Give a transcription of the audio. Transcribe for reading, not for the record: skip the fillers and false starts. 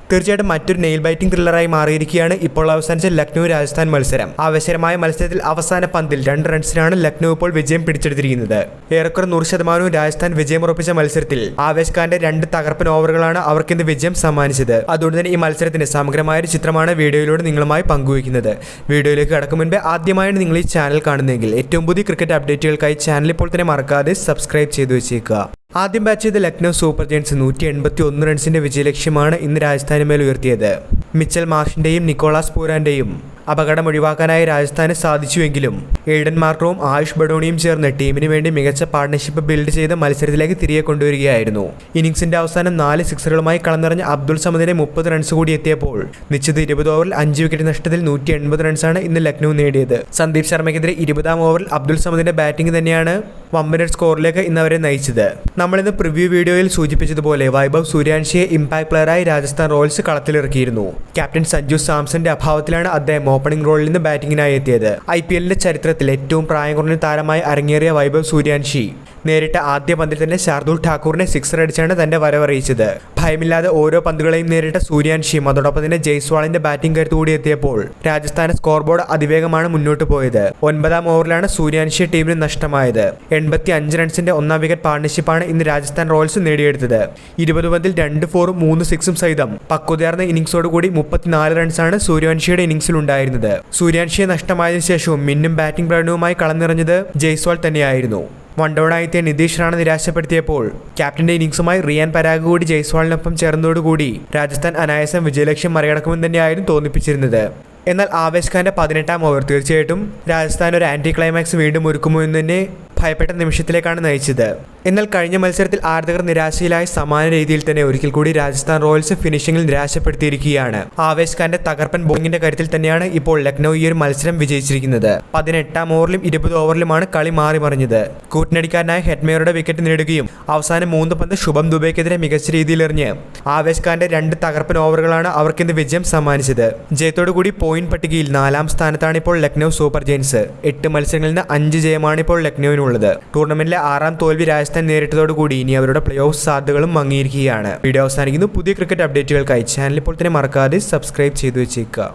തീർച്ചയായിട്ടും മറ്റൊരു nail biting ത്രില്ലറായി മാറിയിരിക്കുകയാണ് ഇപ്പോൾ അവസാനിച്ച ലക്നൗ രാജസ്ഥാൻ മത്സരം. ആവേശകരമായ മത്സരത്തിൽ അവസാന പന്തിൽ 2 റൺസിനാണ് ലക്നൗ ഇപ്പോൾ വിജയം പിടിച്ചെടുത്തിരിക്കുന്നത്. ഏറെക്കുറെ 100% രാജസ്ഥാൻ വിജയമുറപ്പിച്ച മത്സരത്തിൽ ആവേശ് 2 തകർപ്പൻ ഓവറുകളാണ് അവർക്കിന്ന് വിജയം സമ്മാനിച്ചത്. അതുകൊണ്ട് തന്നെ ഈ മത്സരത്തിന്റെ സമഗ്രമായ ഒരു ചിത്രമാണ് വീഡിയോയിലൂടെ നിങ്ങളുമായി പങ്കുവയ്ക്കുന്നത്. വീഡിയോയിലേക്ക് കടക്കും മുൻപേ ആദ്യമായാണ് നിങ്ങൾ ഈ ചാനൽ കാണുന്നതെങ്കിൽ ഏറ്റവും പുതിയ ക്രിക്കറ്റ് അപ്ഡേറ്റുകൾക്കായി ചാനൽ ഇപ്പോൾ തന്നെ മറക്കാതെ സബ്സ്ക്രൈബ് ചെയ്തു വെച്ചേക്കുക. ആദ്യം ബാറ്റ് ചെയ്ത ലക്നൗ സൂപ്പർ ജയൻസ് 181 റൺസിന്റെ വിജയലക്ഷ്യമാണ് ഇന്ന് രാജസ്ഥാന് മേൽ ഉയർത്തിയത്. മിച്ചൽ മാർഷിന്റെയും നിക്കോളാസ് പൂരാന്റെയും അപകടം ഒഴിവാക്കാനായി രാജസ്ഥാന് സാധിച്ചുവെങ്കിലും എയ്ഡൻ മാർക്രവും ആയുഷ് ബഡോണിയും ചേർന്ന് ടീമിന് വേണ്ടി മികച്ച പാർട്ണർഷിപ്പ് ബിൽഡ് ചെയ്ത് മത്സരത്തിലേക്ക് തിരികെ കൊണ്ടുവരികയായിരുന്നു. ഇന്നിംഗ്സിന്റെ അവസാനം 4 സിക്സറുകളുമായി കളന്നിറഞ്ഞ അബ്ദുൾ സമദിന്റെ 30 റൺസ് കൂടി എത്തിയപ്പോൾ നിശ്ചിത 20 ഓവറിൽ 5 വിക്കറ്റ് നഷ്ടത്തിൽ 180 റൺസാണ് ഇന്ന് ലക്നൗ നേടിയത്. സന്ദീപ് ശർമ്മയ്ക്കെതിരെ 20-ാം ഓവറിൽ അബ്ദുൾ സമദിന്റെ ബാറ്റിംഗ് തന്നെയാണ് വമ്പൻ സ്കോറിലേക്ക് ഇന്ന് അവരെ നയിച്ചത്. നമ്മളിന്ന് പ്രിവ്യൂ വീഡിയോയിൽ സൂചിപ്പിച്ചതുപോലെ വൈഭവ് സൂര്യാവംശിയെ ഇമ്പാക്ട് പ്ലെയറായി രാജസ്ഥാൻ റോയൽസ് കളത്തിലിറക്കിയിരുന്നു. ക്യാപ്റ്റൻ സഞ്ജു സാംസന്റെ അഭാവത്തിലാണ് അദ്ദേഹം ഓപ്പണിംഗ് റോളിൽ നിന്ന് ബാറ്റിംഗിനായി എത്തിയത്. IPLന്റെ ചരിത്രത്തിൽ ഏറ്റവും പ്രായം കുറഞ്ഞ താരമായി അരങ്ങേറിയ വൈഭവ് സൂര്യാവംശി നേരിട്ട ആദ്യ പന്തിൽ തന്നെ ശാർദുൽ ഠാക്കൂറിനെ സിക്സർ അടിച്ചാണ് തന്റെ വരവറിയിച്ചത്. ഭയമില്ലാതെ ഓരോ പന്തുകളെയും നേരിട്ട സൂര്യാവംശിയും അതോടൊപ്പം തന്നെ ജയ്സ്വാളിന്റെ ബാറ്റിംഗ് കരുത്ത് കൂടി എത്തിയപ്പോൾ രാജസ്ഥാന് സ്കോർ ബോർഡ് അതിവേഗമാണ് മുന്നോട്ട് പോയത്. 9-ാം ഓവറിലാണ് സൂര്യാവംശി ടീമിന് നഷ്ടമായത്. 85 റൺസിന്റെ 1-ാം വിക്കറ്റ് പാർട്ണർഷിപ്പാണ് ഇന്ന് രാജസ്ഥാൻ റോയൽസ് നേടിയെടുത്തത്. 20 പന്തിൽ 2 4-ഉം 3 6-ഉം സഹിതം പക്വതയാർന്ന ഇന്നിംഗ്സോടുകൂടി 34 റൺസാണ് സൂര്യാവംശിയുടെ ഇന്നിംഗ്സിൽ ഉണ്ടായിരുന്നത്. സൂര്യാവംശിയെ നഷ്ടമായതിനു ശേഷവും മിന്നും ബാറ്റിംഗ് പ്രകടനവുമായി കളനിറഞ്ഞത് ജയ്സ്വാൾ തന്നെയായിരുന്നു. വൺ ഡൗണായെത്തിയ നിതീഷ് റാണ നിരാശപ്പെടുത്തിയപ്പോൾ ക്യാപ്റ്റന്റെ ഇന്നിംഗ്സുമായി റിയാൻ പരാഗ് കൂടി ജയ്സ്വാളിനൊപ്പം ചേർന്നതോടുകൂടി രാജസ്ഥാൻ അനായാസം വിജയലക്ഷ്യം മറികടക്കുമെന്ന് തന്നെയായിരുന്നു തോന്നിപ്പിച്ചിരുന്നത്. എന്നാൽ ആവേശ് 18-ാം ഓവർ തീർച്ചയായിട്ടും രാജസ്ഥാൻ ഒരു ആന്റി ക്ലൈമാക്സ് വീണ്ടും ഒരുക്കുമോ എന്ന് തന്നെ ഭയപ്പെട്ട നിമിഷത്തിലേക്കാണ് നയിച്ചത്. എന്നാൽ കഴിഞ്ഞ മത്സരത്തിൽ ആരാധകർ നിരാശയിലായ സമാന രീതിയിൽ തന്നെ ഒരിക്കൽ കൂടി രാജസ്ഥാൻ റോയൽസ് ഫിനിഷിംഗിൽ നിരാശപ്പെടുത്തിയിരിക്കുകയാണ്. ആവേശ് തകർപ്പൻ ബോളിംഗിന്റെ കാര്യത്തിൽ തന്നെയാണ് ഇപ്പോൾ ലക്നൗ ഈ ഒരു മത്സരം വിജയിച്ചിരിക്കുന്നത്. 18-ാം ഓവറിലും 20 ഓവറിലുമാണ് കളി മാറി മറിഞ്ഞത്. കൂട്ടിനടിക്കാരനായ ഹെഡ്മേയറുടെ വിക്കറ്റ് നേടുകയും അവസാനം 3 പന്ത് ശുഭം ദുബൈക്കെതിരെ മികച്ച രീതിയിൽ എറിഞ്ഞ് ആവേശ് 2 തകർപ്പൻ ഓവറുകളാണ് അവർക്കിന്ന് വിജയം സമ്മാനിച്ചത്. ജയത്തോടുകൂടി പോയിന്റ് പട്ടികയിൽ 4-ാം സ്ഥാനത്താണ് ഇപ്പോൾ ലക്നൗ സൂപ്പർ ജയൻസ്. 8 മത്സരങ്ങളിൽ നിന്ന് 5 ജയമാണ് ഇപ്പോൾ ലക്നൌവിനുള്ളത്. ടൂർണമെന്റിലെ 6-ാം തോൽവി രാജസ്ഥാൻ നേരിട്ടതോടുകൂടി ഇനി അവരുടെ പ്ലേ ഓഫ് സാധ്യതകളും മങ്ങിയിരിക്കുകയാണ്. വീഡിയോ അവസാനിക്കുന്നു. പുതിയ ക്രിക്കറ്റ് അപ്ഡേറ്റുകൾക്കായി ചാനൽ ഇപ്പോൾ തന്നെ മറക്കാതെ സബ്സ്ക്രൈബ് ചെയ്തു വെച്ചേക്കുക.